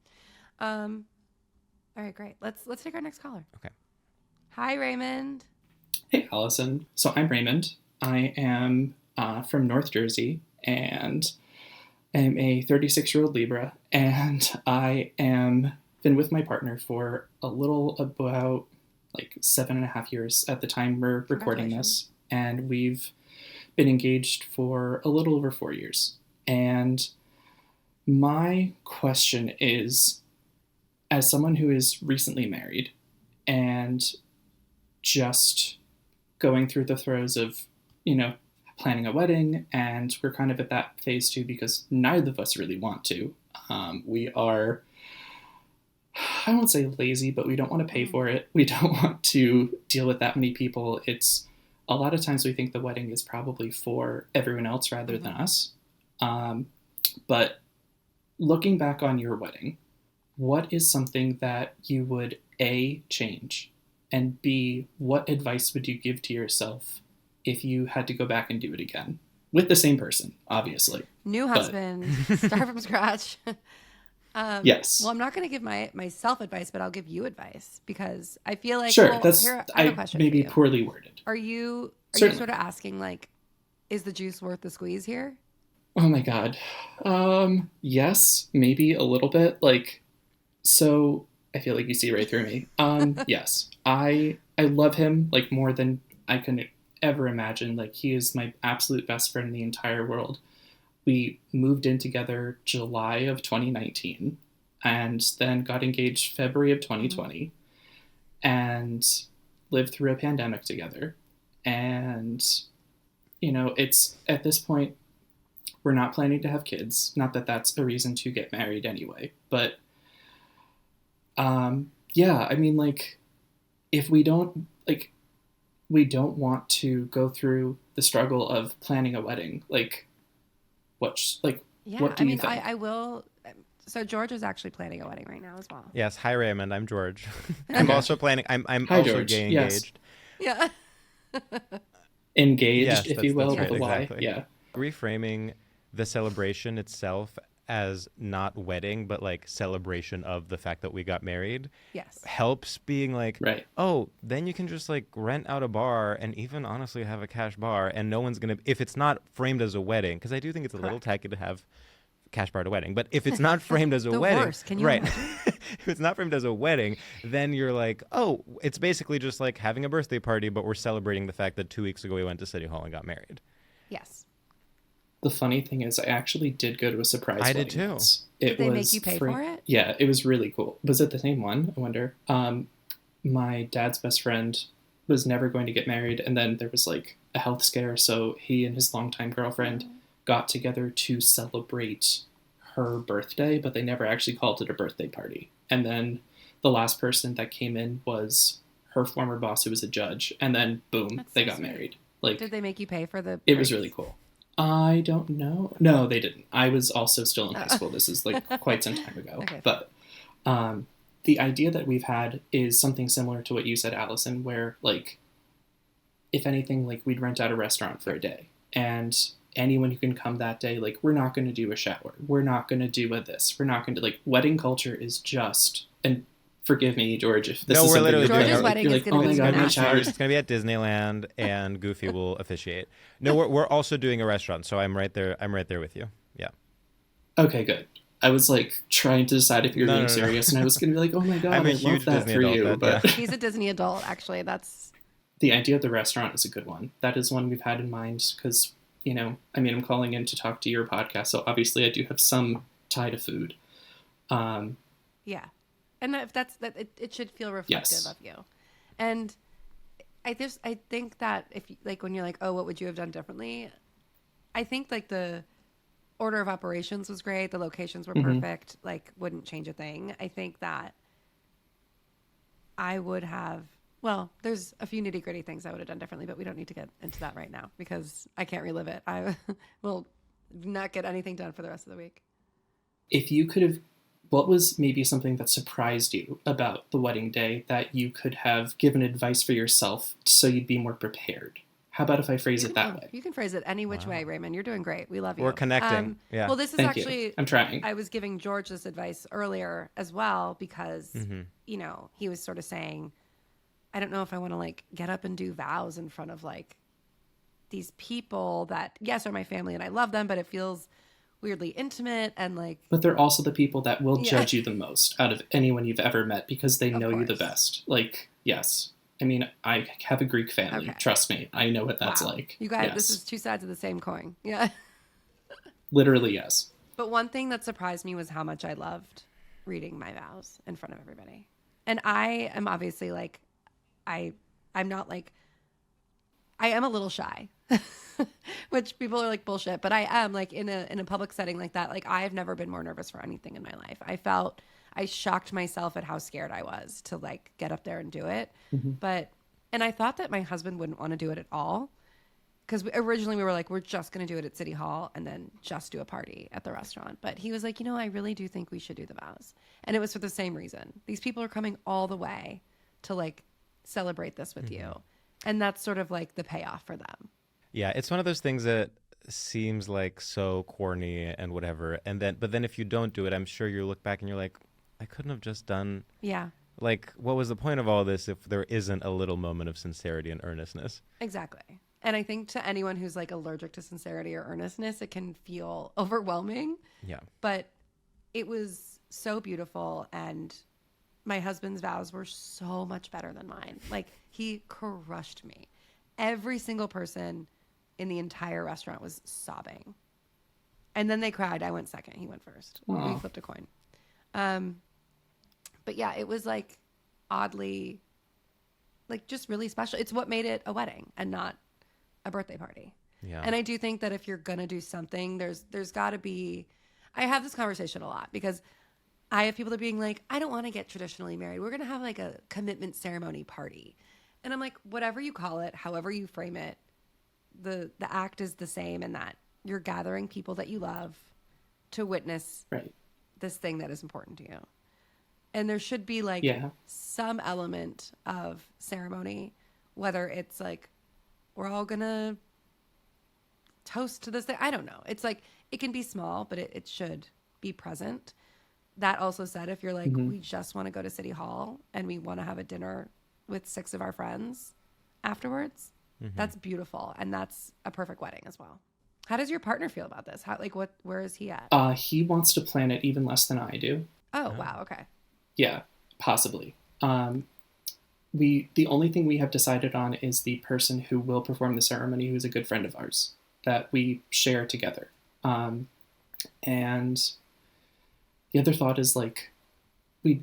All right, great. Let's take our next caller. Okay. Hi, Raymond. Hey, Alison. So I'm Raymond. I am from North Jersey and am a 36-year-old Libra. And I am been with my partner for a little about like 7.5 years at the time we're recording this. And we've been engaged for a little over 4 years. And my question is, as someone who is recently married and just going through the throes of, planning a wedding, and we're kind of at that phase too because neither of us really want to. We are, I won't say lazy, but we don't want to pay for it. We don't want to deal with that many people. It's a lot of times we think the wedding is probably for everyone else rather than us. But looking back on your wedding, what is something that you would A, change, and B, what advice would you give to yourself if you had to go back and do it again? With the same person, obviously. New husband, start from scratch. Yes. Well, I'm not going to give myself advice, but I'll give you advice because I feel like Sure, well, here, I have a question maybe for you. poorly worded. Are you Certainly. sort of asking like, is the juice worth the squeeze here? Oh my God. Yes, maybe a little bit. Like, so I feel like you see right through me. Yes, I love him like more than I can ever imagine. Like, he is my absolute best friend in the entire world. We moved in together July of 2019 and then got engaged February of 2020 and lived through a pandemic together. And, you know, it's at this point, we're not planning to have kids. Not that that's a reason to get married anyway. But, yeah, I mean, like, if we don't, like, we don't want to go through the struggle of planning a wedding. Like, what do you think? I will. So George is actually planning a wedding right now as well. Yes. Hi, Raymond. I'm George. I'm also planning. I'm Hi, also George. gay Yes. engaged. Yeah. Engaged, Yes, if you will, that's with a right, Y. exactly. Yeah. Reframing the celebration itself as not wedding, but like celebration of the fact that we got married Yes. helps being like, Right. oh, then you can just like rent out a bar and even honestly have a cash bar and no one's going to, if it's not framed as a wedding, because I do think it's a little tacky to have cash bar at a wedding, but if it's not framed as a The wedding, worst. Can you right? imagine? If it's not framed as a wedding, then you're like, oh, it's basically just like having a birthday party, but we're celebrating the fact that 2 weeks ago we went to City Hall and got married. Yes. The funny thing is, I actually did go to a surprise I wedding did too. once. Did they make you pay for it? Yeah, it was really cool. Was it the same one? I wonder. My dad's best friend was never going to get married, and then there was like a health scare, so he and his longtime girlfriend got together to celebrate her birthday, but they never actually called it a birthday party. And then the last person that came in was her former boss, who was a judge, and then boom, That's they so got sweet. married. Like, Did they make you pay for the? it was drinks? really cool. I don't know. No, they didn't. I was also still in high school. This is like quite some time ago. Okay. But the idea that we've had is something similar to what you said, Allison, where like, if anything, like we'd rent out a restaurant for a day and anyone who can come that day, like we're not going to do a shower. We're not going to do a this. We're not going to like wedding culture is just, and forgive me, George, if this No, is we're something literally you're doing like, it. wedding you're is like, gonna oh be my God, my massive. showers. It's going to be at Disneyland, and Goofy will officiate. No, we're also doing a restaurant, so I'm right there. I'm right there with you. Yeah. Okay, good. I was like trying to decide if you're No, being no, no. serious, and I was going to be like, "Oh my god, I'm a I love huge that Disney for adult, you." that- But yeah. He's a Disney adult. Actually, that's the idea of the restaurant is a good one. That is one we've had in mind because, you know, I mean, I'm calling in to talk to your podcast, so obviously I do have some tie to food. yeah. And if that's that, it should feel reflective Yes. of you. And I think that if like when you're like, oh, what would you have done differently? I think like the order of operations was great. The locations were perfect. Like wouldn't change a thing. I think that I would have, well, there's a few nitty gritty things I would have done differently, but we don't need to get into that right now because I can't relive it. I will not get anything done for the rest of the week. If you could have, what was maybe something that surprised you about the wedding day that you could have given advice for yourself so you'd be more prepared? How about if I phrase it that way? You can phrase it any which way, Raymond. You're doing great. We love you. We're connecting. Yeah. Well, this is Thank you. actually, I'm trying. I was giving George this advice earlier as well because, you know, he was sort of saying, I don't know if I want to like get up and do vows in front of like these people that, yes, are my family and I love them, but it feels weirdly intimate and like. But they're also the people that will Yeah. judge you the most out of anyone you've ever met because they Of know you the course. best. Like, yes. I mean, I have a Greek family. Okay. Trust me. I know what that's Wow. like. You guys, Yes. this is two sides of the same coin. Yeah. Literally, yes. But one thing that surprised me was how much I loved reading my vows in front of everybody. And I am obviously like, I'm not like, I am a little shy, which people are like bullshit, but I am like in a public setting like that. Like I've never been more nervous for anything in my life. I shocked myself at how scared I was to like get up there and do it. And I thought that my husband wouldn't want to do it at all. Because originally we were like, we're just going to do it at City Hall and then just do a party at the restaurant. But he was like, I really do think we should do the vows. And it was for the same reason. These people are coming all the way to like celebrate this with you. And that's sort of like the payoff for them. Yeah, it's one of those things that seems like so corny and whatever. But then if you don't do it, I'm sure you look back and you're like, I couldn't have just done. Yeah. Like, what was the point of all this if there isn't a little moment of sincerity and earnestness? Exactly. And I think to anyone who's like allergic to sincerity or earnestness, it can feel overwhelming. Yeah. But it was so beautiful. And my husband's vows were so much better than mine. Like he crushed me. Every single person in the entire restaurant was sobbing. And then they cried. I went second. He went first. Aww. We flipped a coin. But yeah, it was like oddly, like just really special. It's what made it a wedding and not a birthday party. Yeah. And I do think that if you're going to do something, there's got to be, I have this conversation a lot because I have people that are being like, I don't want to get traditionally married. We're going to have like a commitment ceremony party. And I'm like, whatever you call it, however you frame it, the act is the same in that you're gathering people that you love to witness this thing that is important to you. And there should be like some element of ceremony, whether it's like, we're all going to toast to this thing. I don't know. It's like, it can be small, but it should be present. That also said, if you're like, we just want to go to City Hall and we want to have a dinner with 6 of our friends afterwards, that's beautiful. And that's a perfect wedding as well. How does your partner feel about this? Where is he at? He wants to plan it even less than I do. Oh, wow. Okay. Yeah, possibly. The only thing we have decided on is the person who will perform the ceremony, who's a good friend of ours that we share together. And the other thought is like, we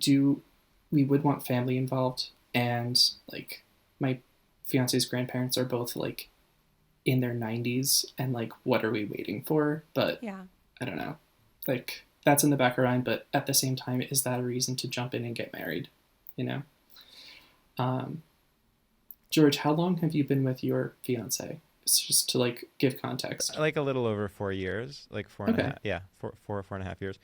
would want family involved, and like my fiance's grandparents are both like in their 90s, and like, what are we waiting for? But yeah, I don't know. Like, that's in the back of our mind, but at the same time, is that a reason to jump in and get married? George, how long have you been with your fiance? It's just to like give context. Like a little over 4 years, like four and a half. Yeah, four and a half years.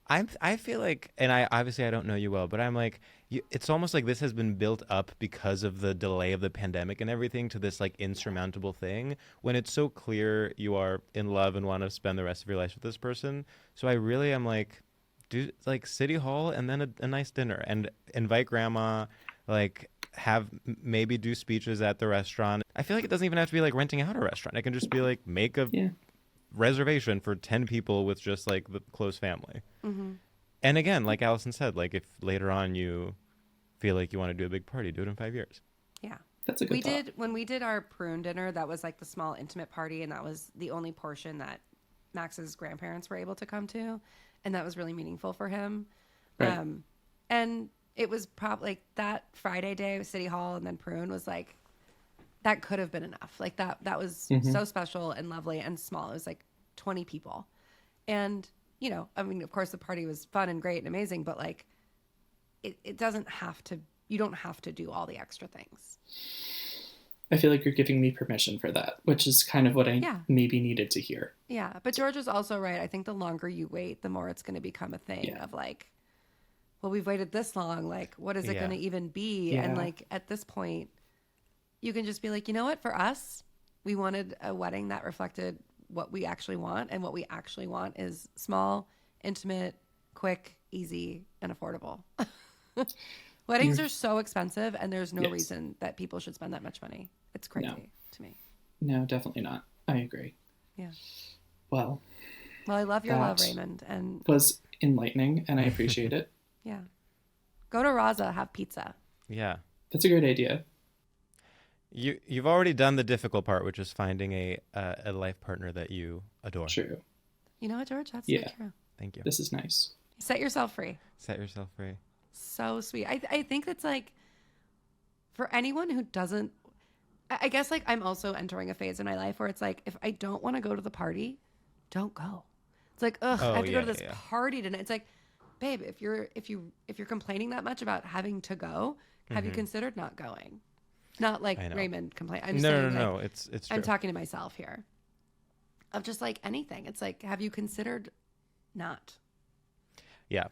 I feel like, and I obviously I don't know you well, but I'm like, it's almost like this has been built up because of the delay of the pandemic and everything to this like insurmountable thing when it's so clear you are in love and want to spend the rest of your life with this person. So I really am like, do like City Hall and then a nice dinner and invite grandma, like maybe do speeches at the restaurant. I feel like it doesn't even have to be like renting out a restaurant. It can just be like make a reservation for 10 people with just like the close family. And again, like Alison said, like if later on you feel like you want to do a big party, do it in 5 years. Yeah. That's a good thought. When we did our prune dinner, that was like the small intimate party, and that was the only portion that Max's grandparents were able to come to, and that was really meaningful for him. Right. And it was probably like that Friday day with City Hall and then prune was like, that could have been enough. Like that was so special and lovely and small. It was like 20 people. And, I mean, of course the party was fun and great and amazing, but like it doesn't have to, you don't have to do all the extra things. I feel like you're giving me permission for that, which is kind of what I maybe needed to hear. Yeah. But George was also right. I think the longer you wait, the more it's going to become a thing of like, well, we've waited this long. Like, what is it going to even be? Yeah. And like, at this point, you can just be like, you know what? For us, we wanted a wedding that reflected what we actually want. And what we actually want is small, intimate, quick, easy, and affordable. Weddings are so expensive, and there's no reason that people should spend that much money. It's crazy to me. No, definitely not. I agree. Yeah. Well, I love your love, Raymond. And was enlightening, and I appreciate it. Yeah. Go to Raza, have pizza. Yeah. That's a great idea. You've already done the difficult part, which is finding a life partner that you adore. True. You know what, George? That's Yeah. true. Thank you. This is nice. Set yourself free. Set yourself free. So sweet. I think that's like, for anyone who doesn't, I guess like I'm also entering a phase in my life where it's like, if I don't want to go to the party, don't go. It's like, ugh, I have to go to this party tonight. It's like, babe, if you're complaining that much about having to go, have you considered not going? Not like Raymond complain. I'm just saying, no. It's true. I'm talking to myself here. Of just like anything. It's like, have you considered not? Yeah.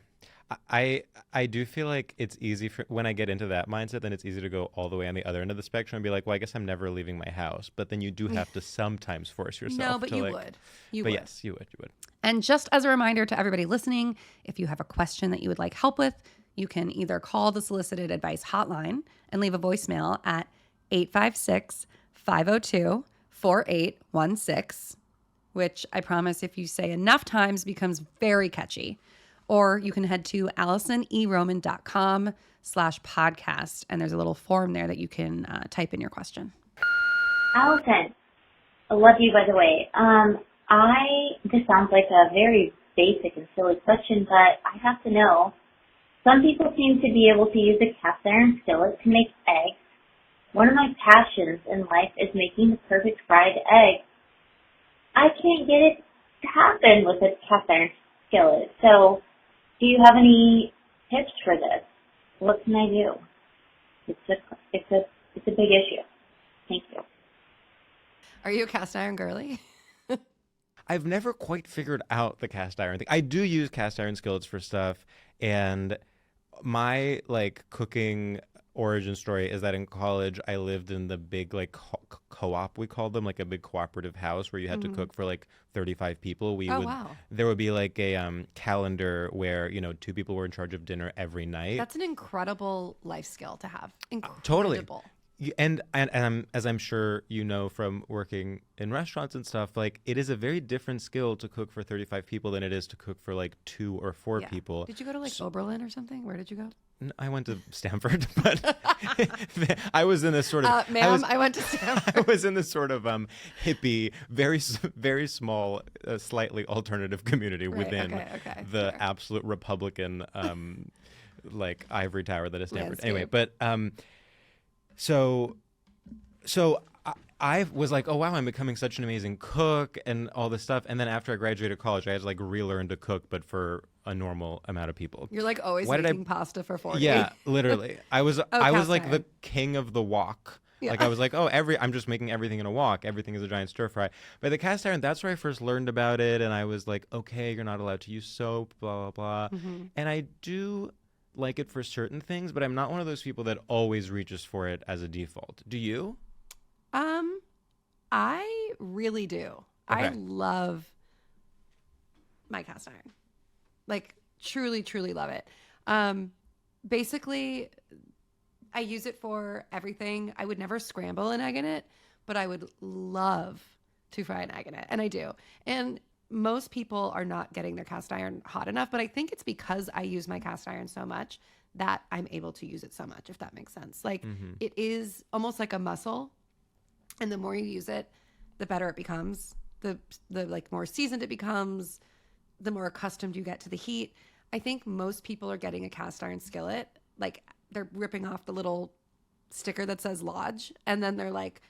I do feel like it's easy for when I get into that mindset, then it's easy to go all the way on the other end of the spectrum and be like, well, I guess I'm never leaving my house. But then you do have to sometimes force yourself. No, but to you like, would. You but would. yes, you would. And just as a reminder to everybody listening, if you have a question that you would like help with, you can either call the Solicited Advice hotline and leave a voicemail at 856-502-4816, which I promise if you say enough times becomes very catchy. Or you can head to AlisonEroman.com/podcast, and there's a little form there that you can type in your question. Alison, I love you, by the way. This sounds like a very basic and silly question, but I have to know. Some people seem to be able to use a cast iron skillet to make eggs. One of my passions in life is making the perfect fried egg. I can't get it to happen with a cast iron skillet. So, do you have any tips for this? What can I do? It's a big issue. Thank you. Are you a cast iron girly? I've never quite figured out the cast iron thing. I do use cast iron skillets for stuff, and my like cooking origin story is that in college I lived in the big like co-op, we called them, like a big cooperative house where you had to cook for like 35 people. There would be like a calendar where 2 people were in charge of dinner every night. That's an incredible life skill to have. Incredible. Totally. And as I'm sure you know from working in restaurants and stuff, like it is a very different skill to cook for 35 people than it is to cook for like 2 or 4 people. Did you go to like Oberlin or something? Where did you go? I went to Stanford, but I was in this sort of I went to Stanford. I was in this sort of hippie, very very small, slightly alternative community within the absolute Republican like ivory tower that is Stanford. Landscape. Anyway, but So I was like, oh, wow, I'm becoming such an amazing cook and all this stuff. And then after I graduated college, I had to like relearn to cook, but for a normal amount of people. You're like always making pasta for 40. Yeah, literally. I was like the king of the wok. Yeah. Like I was like, I'm just making everything in a wok. Everything is a giant stir fry. But the cast iron, that's where I first learned about it. And I was like, okay, you're not allowed to use soap, blah, blah, blah. Mm-hmm. And I do like it for certain things, but I'm not one of those people that always reaches for it as a default. Do you? I really do. Okay. I love my cast iron. Like truly, truly love it. Basically, I use it for everything. I would never scramble an egg in it, but I would love to fry an egg in it. And I do. And most people are not getting their cast iron hot enough, but I think it's because I use my cast iron so much that I'm able to use it so much, if that makes sense. Like it is almost like a muscle, and the more you use it, the better it becomes. The like more seasoned it becomes, the more accustomed you get to the heat. I think most people are getting a cast iron skillet, like they're ripping off the little sticker that says Lodge, and then they're like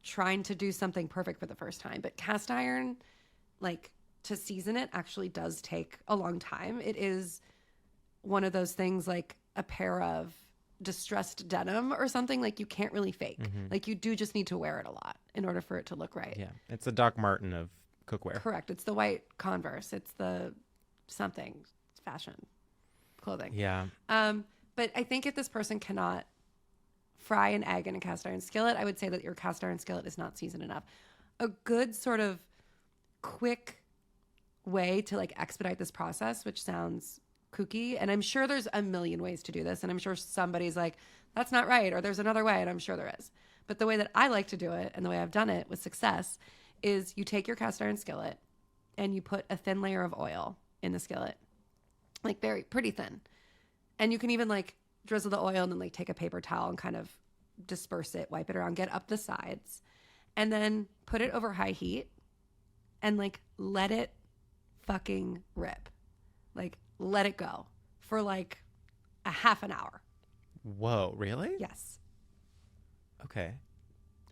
trying to do something perfect for the first time. But cast iron, like to season it actually does take a long time. It is one of those things like a pair of distressed denim or something, like you can't really fake. Like you do just need to wear it a lot in order for it to look right. Yeah, it's the Doc Marten of cookware. Correct. It's the white Converse. It's the something. It's fashion clothing. Yeah. But I think if this person cannot fry an egg in a cast iron skillet, I would say that your cast iron skillet is not seasoned enough. A good sort of quick way to like expedite this process, which sounds kooky, and I'm sure there's a million ways to do this, and I'm sure somebody's like, that's not right, or there's another way, and I'm sure there is. But the way that I like to do it, and the way I've done it with success, is you take your cast iron skillet and you put a thin layer of oil in the skillet, like pretty thin. And you can even like drizzle the oil and then like take a paper towel and kind of disperse it, wipe it around, get up the sides, and then put it over high heat and like let it fucking rip. Like let it go for like a half an hour. Whoa, really? Yes. Okay.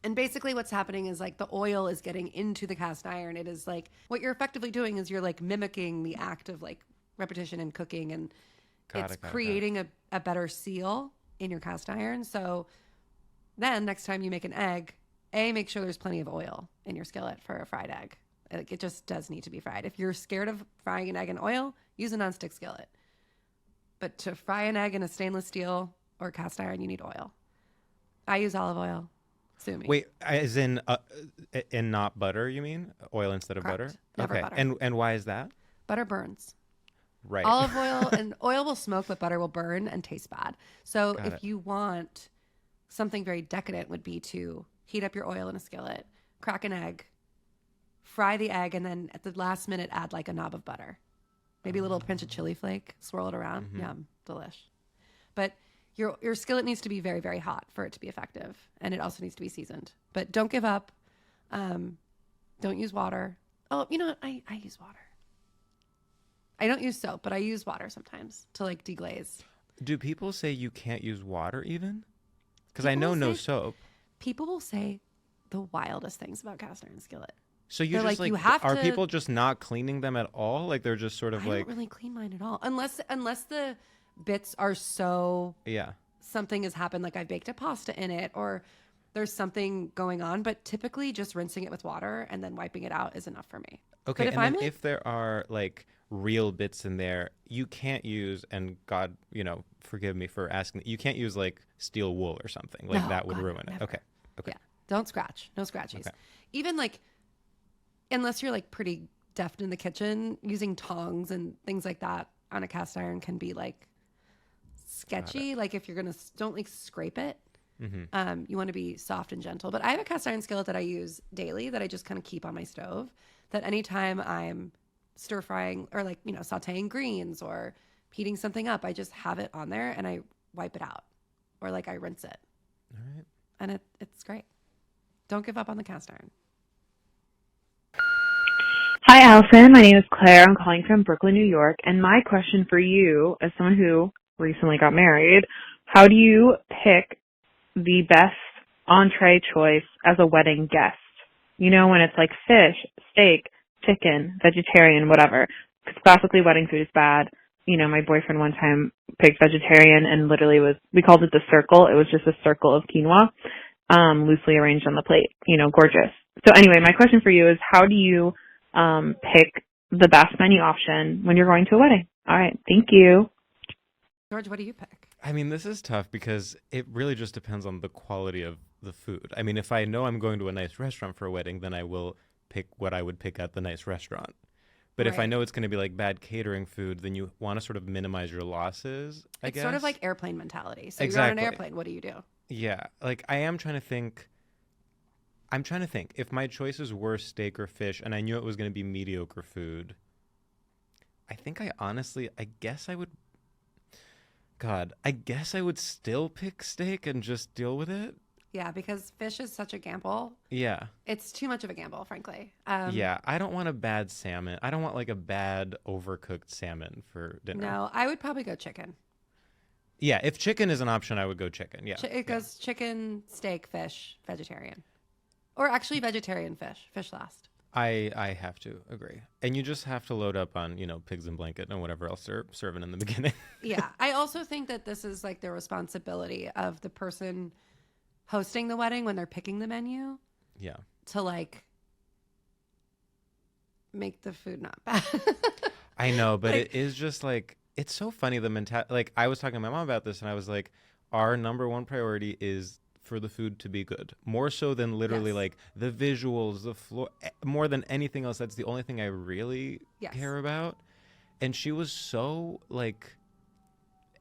And basically what's happening is like the oil is getting into the cast iron. It is like what you're effectively doing is you're like mimicking the act of like repetition and cooking, and it's creating a better seal in your cast iron. So then next time you make an egg, make sure there's plenty of oil in your skillet for a fried egg. Like it just does need to be fried. If you're scared of frying an egg in oil, use a nonstick skillet. But to fry an egg in a stainless steel or cast iron, you need oil. I use olive oil. Sue me. Wait, as in not butter, you mean? Oil instead of Correct. butter? Never okay. butter. And why is that? Butter burns. Right. Olive oil and oil will smoke, but butter will burn and taste bad. So Got if it. you want something very decadent, would be to heat up your oil in a skillet, crack an egg, fry the egg, and then at the last minute add like a knob of butter, maybe a little pinch of chili flake, swirl it around. Mm-hmm. Yum, delish. But your skillet needs to be very, very hot for it to be effective, and it also needs to be seasoned. But don't give up. Don't use water. Oh, you know what? I use water. I don't use soap, but I use water sometimes to like deglaze. Do people say you can't use water even? Because I know no soap. People will say the wildest things about cast iron skillet. So you They're just like, like, you have are to- people just not cleaning them at all? Like they're just sort of I like, don't really clean mine at all, unless the bits are so yeah. something has happened, like I baked a pasta in it, or there's something going on. But typically, just rinsing it with water and then wiping it out is enough for me. Okay, but if and I'm then like, if there are like real bits in there, you can't use, and God, forgive me for asking, you can't use like steel wool or something. Like No, that would God, ruin it. never. Okay. yeah, don't scratch, no scratchies. Okay. Even like, unless you're like pretty deft in the kitchen, using tongs and things like that on a cast iron can be like sketchy. Like if you're gonna don't like scrape it. Mm-hmm. You want to be soft and gentle. But I have a cast iron skillet that I use daily that I just kind of keep on my stove. That anytime I'm stir frying or like sautéing greens or heating something up, I just have it on there and I wipe it out, or like I rinse it, All right. and it's great. Don't give up on the cast iron. Hi, Alison. My name is Claire. I'm calling from Brooklyn, New York. And my question for you, as someone who recently got married, how do you pick the best entree choice as a wedding guest? When it's like fish, steak, chicken, vegetarian, whatever. Because classically, wedding food is bad. My boyfriend one time picked vegetarian and literally we called it the circle. It was just a circle of quinoa, loosely arranged on the plate. Gorgeous. So anyway, my question for you is, how do you pick the best menu option when you're going to a wedding? All right. Thank you. George, what do you pick? I mean, this is tough because it really just depends on the quality of the food. I mean, if I know I'm going to a nice restaurant for a wedding, then I will pick what I would pick at the nice restaurant. But if I Right. know it's going to be like bad catering food, then you want to sort of minimize your losses, I guess. It's sort of like airplane mentality. So Exactly. you're on an airplane. What do you do? Yeah, like I am trying to think. I'm trying to think if my choices were steak or fish and I knew it was going to be mediocre food. I think I guess I would. God, I guess I would still pick steak and just deal with it. Yeah, because fish is such a gamble. Yeah. It's too much of a gamble, frankly. Yeah, I don't want a bad salmon. I don't want like a bad overcooked salmon for dinner. No, I would probably go chicken. Yeah, if chicken is an option, I would go chicken. Yeah. It goes chicken, steak, fish, vegetarian. Or actually vegetarian fish last. I have to agree. And you just have to load up on, pigs in blanket and whatever else they're serving in the beginning. Yeah. I also think that this is like the responsibility of the person hosting the wedding when they're picking the menu Yeah. to like make the food not bad. I know, but Like- it is just like, it's so funny the mentality. Like I was talking to my mom about this and I was like, our number one priority is for the food to be good, more so than literally Yes. like the visuals, the floor, more than anything else. That's the only thing I really Yes. care about. And she was so like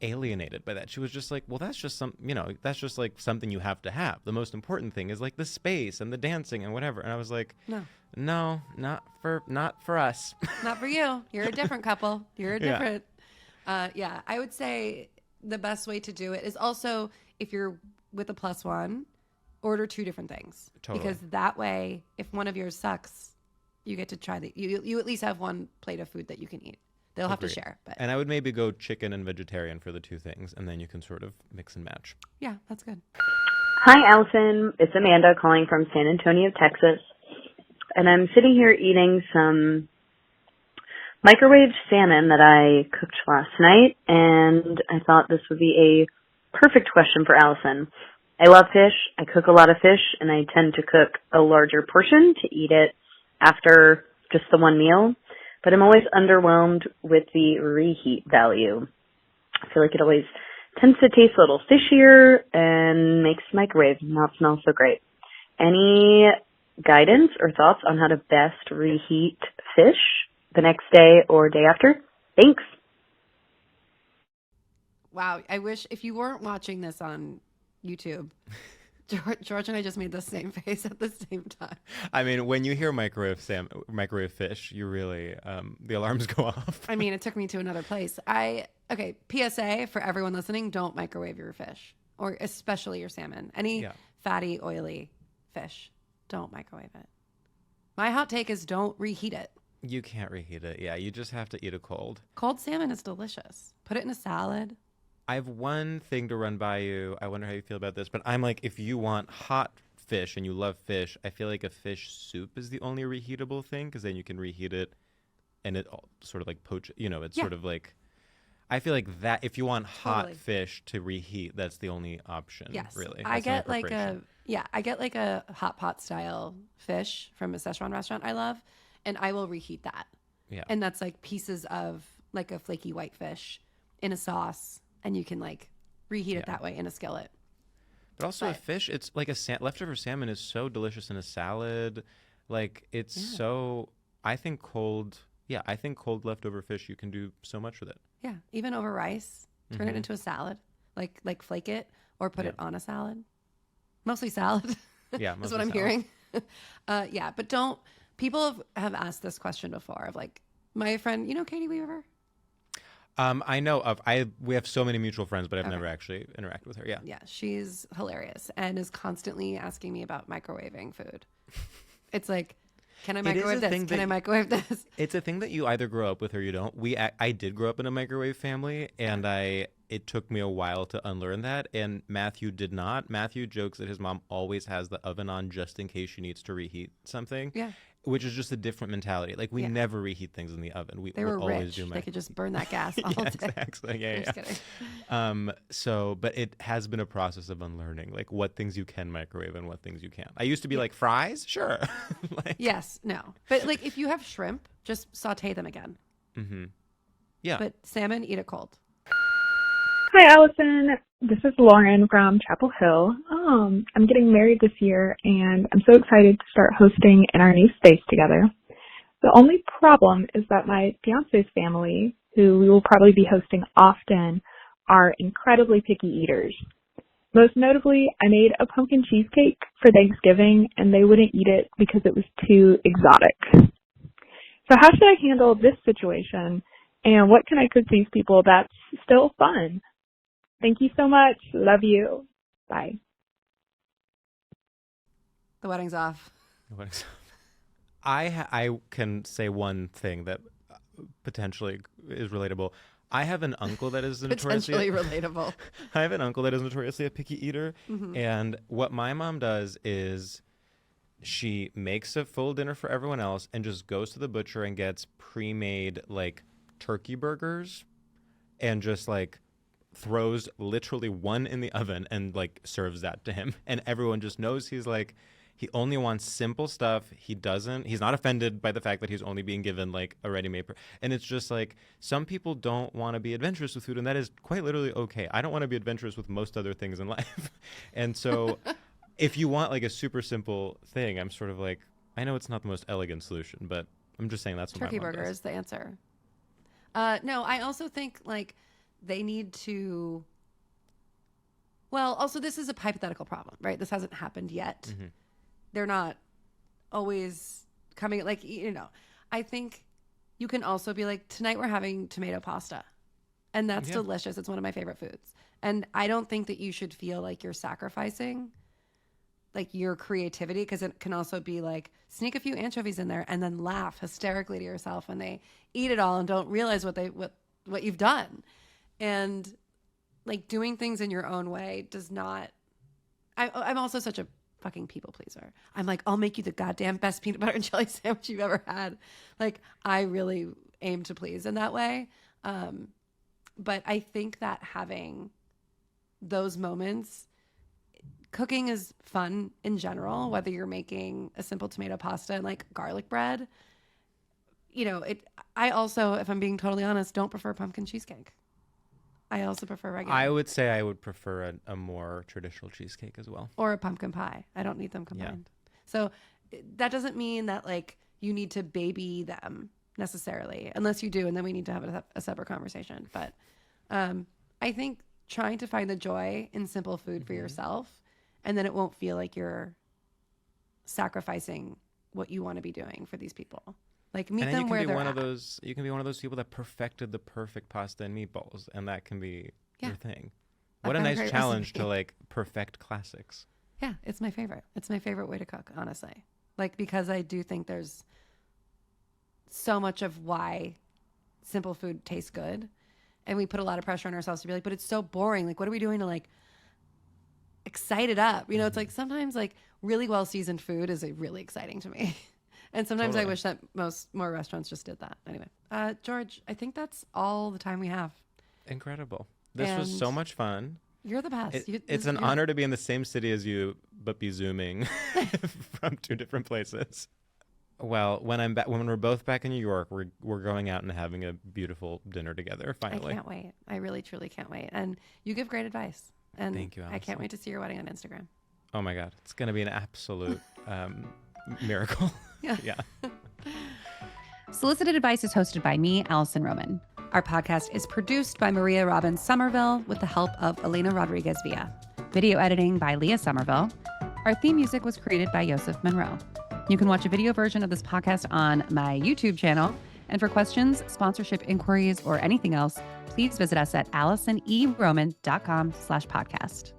alienated by that. She was just like, well, that's just that's just like something you have to have. The most important thing is like the space and the dancing and whatever. And I was like, no, not for us. Not for you. You're a different couple. You're a Yeah. different. Yeah, I would say the best way to do it is also, if you're with a plus one, order two different things. Totally. Because that way, if one of yours sucks, you get to try you at least have one plate of food that you can eat. They'll have to Agreed. share. But And I would maybe go chicken and vegetarian for the two things, and then you can sort of mix and match. yeah, that's good. Hi, Alison. It's Amanda calling from San Antonio, Texas. And I'm sitting here eating some microwaved salmon that I cooked last night, and I thought this would be a perfect question for Alison. I love fish. I cook a lot of fish, and I tend to cook a larger portion to eat it after just the one meal. But I'm always underwhelmed with the reheat value. I feel like it always tends to taste a little fishier and makes microwave not smell so great. Any guidance or thoughts on how to best reheat fish the next day or day after? Thanks. Wow. I wish if you weren't watching this on YouTube, George and I just made the same face at the same time. I mean, when you hear microwave microwave fish, you really the alarms go off. I mean, it took me to another place. Okay, PSA for everyone listening, don't microwave your fish, or especially your salmon. Any fatty, oily fish, don't microwave it. My hot take is don't reheat it. You can't reheat it. Yeah, you just have to eat it cold. Cold salmon is delicious. Put it in a salad. I have one thing to run by you. I wonder how you feel about this, but I'm like, if you want hot fish and you love fish, I feel like a fish soup is the only reheatable thing, because then you can reheat it and it sort of like poach, it's sort of like, I feel like that if you want hot fish to reheat, that's the only option. Yes. Really. I get like a hot pot style fish from a Szechuan restaurant I love, and I will reheat that. Yeah. And that's like pieces of like a flaky white fish in a sauce. And you can like reheat it that way in a skillet. But also a fish, it's like leftover salmon is so delicious in a salad. Like it's so, I think cold leftover fish, you can do so much with it. Yeah. Even over rice, turn it into a salad, like flake it or put it on a salad. Mostly salad. Yeah. That's what I'm hearing. But people have asked this question before of like my friend, Katie Weaver? I know of. We have so many mutual friends, but I've never actually interacted with her. Yeah. Yeah, she's hilarious and is constantly asking me about microwaving food. It's like, can I microwave this? Can I microwave this? It's a thing that you either grow up with or you don't. I did grow up in a microwave family, and it took me a while to unlearn that. And Matthew did not. Matthew jokes that his mom always has the oven on just in case she needs to reheat something. Yeah. Which is just a different mentality. Like we never reheat things in the oven. We were always rich. They could just burn that gas all day. Exactly. Yeah. Just kidding. But it has been a process of unlearning, like what things you can microwave and what things you can't. I used to be like fries, sure. Yes, no, but like if you have shrimp, just saute them again. Mm-hmm. Yeah. But salmon, eat it cold. Hi, Alison. This is Lauren from Chapel Hill. I'm getting married this year, and I'm so excited to start hosting in our new space together. The only problem is that my fiance's family, who we will probably be hosting often, are incredibly picky eaters. Most notably, I made a pumpkin cheesecake for Thanksgiving, and they wouldn't eat it because it was too exotic. So how should I handle this situation, and what can I cook these people that's still fun? Thank you so much. Love you. Bye. The wedding's off. I can say one thing that potentially is relatable. I have an uncle that is potentially relatable. I have an uncle that is notoriously a picky eater, and what my mom does is she makes a full dinner for everyone else and just goes to the butcher and gets pre-made like turkey burgers and just like throws literally one in the oven and like serves that to him, and everyone just knows he's like, he only wants simple stuff. He's not offended by the fact that he's only being given like a ready-made and it's just like, some people don't want to be adventurous with food, and that is quite literally okay. I don't want to be adventurous with most other things in life. And so if you want like a super simple thing, I'm sort of like, I know it's not the most elegant solution, but I'm just saying that's what turkey my mom burger does. is the answer. No, I also think like they need to, well, also this is a hypothetical problem, right? This hasn't happened yet. They're not always coming, like, I think you can also be like, tonight we're having tomato pasta, and that's delicious. It's one of my favorite foods. And I don't think that you should feel like you're sacrificing like your creativity, because it can also be like, sneak a few anchovies in there and then laugh hysterically to yourself when they eat it all and don't realize what you've done. And like doing things in your own way does not, I'm also such a fucking people pleaser. I'm like, I'll make you the goddamn best peanut butter and jelly sandwich you've ever had. Like, I really aim to please in that way. But I think that having those moments, cooking is fun in general, whether you're making a simple tomato pasta and like garlic bread. I also, if I'm being totally honest, don't prefer pumpkin cheesecake. I also prefer regular. I would say I would prefer a more traditional cheesecake as well. Or a pumpkin pie. I don't need them combined. Yeah. So that doesn't mean that like you need to baby them necessarily, unless you do, and then we need to have a separate conversation. But I think trying to find the joy in simple food for yourself, and then it won't feel like you're sacrificing what you want to be doing for these people. Like, meet them where they're at. You can be one of those people that perfected the perfect pasta and meatballs, and that can be your thing. What a nice challenge to like perfect classics. Yeah, it's my favorite. It's my favorite way to cook, honestly. Like, because I do think there's so much of why simple food tastes good, and we put a lot of pressure on ourselves to be like, but it's so boring. Like, what are we doing to like excite it up? It's like sometimes like really well seasoned food is really exciting to me. And sometimes I wish that more restaurants just did that. Anyway, George, I think that's all the time we have. Incredible. This was so much fun. You're the best. It's an honor to be in the same city as you, but be Zooming from two different places. Well, when we're both back in New York, we're going out and having a beautiful dinner together. Finally, I can't wait. I really, truly can't wait. And you give great advice. And thank you, Alison. I can't wait to see your wedding on Instagram. Oh my God, it's going to be an absolute miracle. Yeah. Solicited Advice is hosted by me, Alison Roman. Our podcast is produced by Maria Robbins Somerville with the help of Elena Rodriguez Villa. Video editing by Leah Somerville. Our theme music was created by Yosef Monroe. You can watch a video version of this podcast on my YouTube channel. And for questions, sponsorship inquiries, or anything else, please visit us at AlisonERoman.com/podcast.